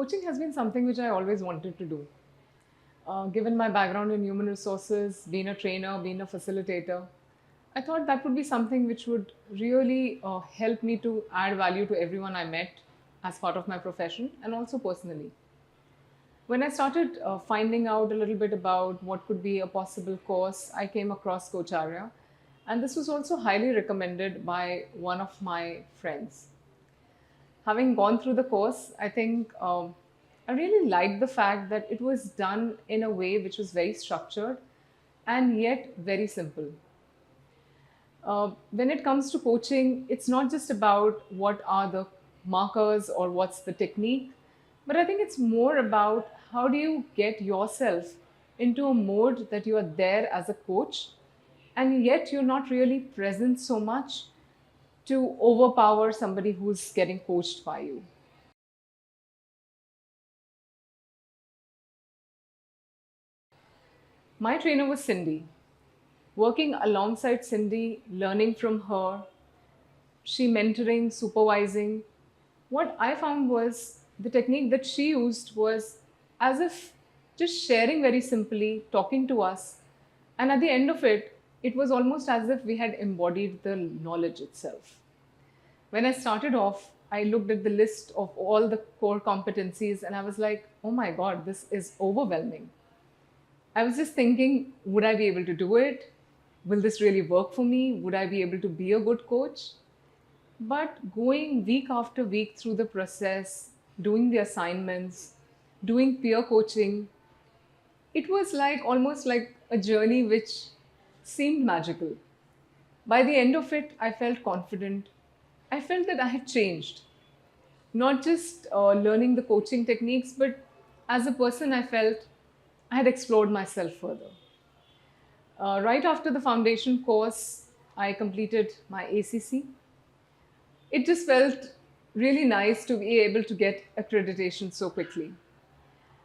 Coaching has been something which I always wanted to do. Given my background in human resources, being a trainer, being a facilitator, I thought that would be something which would really help me to add value to everyone I met as part of my profession and also personally. When I started finding out a little bit about what could be a possible course, I came across Coacharya, and this was also highly recommended by one of my friends. Having gone through the course, I think I really liked the fact that it was done in a way which was very structured and yet very simple. When it comes to coaching, it's not just about what are the markers or what's the technique, but I think it's more about how do you get yourself into a mode that you are there as a coach and yet you're not really present so much to overpower somebody who's getting coached by you. My trainer was Cindy. Working alongside Cindy, learning from her, she mentoring, supervising. What I found was the technique that she used was as if just sharing very simply, talking to us. And at the end of it, it was almost as if we had embodied the knowledge itself. When I started off, I looked at the list of all the core competencies and I was like, oh my God, this is overwhelming. I was just thinking, would I be able to do it? Will this really work for me? Would I be able to be a good coach? But going week after week through the process, doing the assignments, doing peer coaching, it was like almost like a journey which seemed magical. By the end of it, I felt confident. I felt that I had changed. Not just learning the coaching techniques, but as a person, I felt I had explored myself further. Right after the foundation course, I completed my ACC. It just felt really nice to be able to get accreditation so quickly.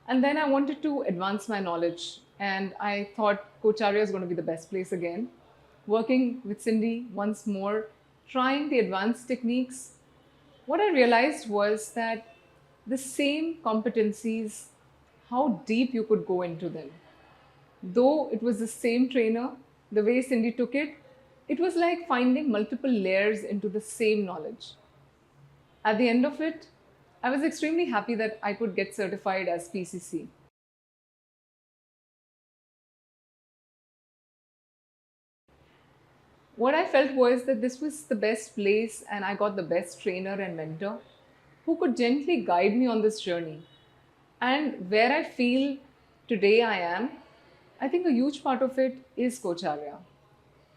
And then I wanted to advance my knowledge, and I thought Coacharya is going to be the best place again. Working with Cindy once more, trying the advanced techniques, what I realized was that the same competencies, how deep you could go into them. Though it was the same trainer, the way Cindy took it, it was like finding multiple layers into the same knowledge. At the end of it, I was extremely happy that I could get certified as PCC. What I felt was that this was the best place, and I got the best trainer and mentor who could gently guide me on this journey. And where I feel today I am, I think a huge part of it is Coacharya.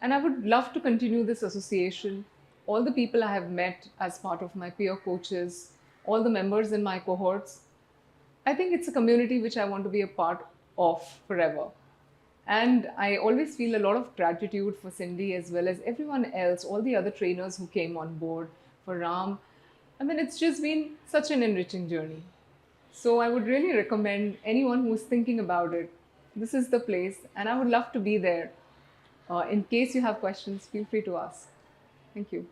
And I would love to continue this association. All the people I have met as part of my peer coaches, all the members in my cohorts, I think it's a community which I want to be a part of forever. And I always feel a lot of gratitude for Cindy as well as everyone else, all the other trainers who came on board, for Ram. I mean, it's just been such an enriching journey. So I would really recommend anyone who's thinking about it, this is the place, and I would love to be there. In case you have questions, feel free to ask. Thank you.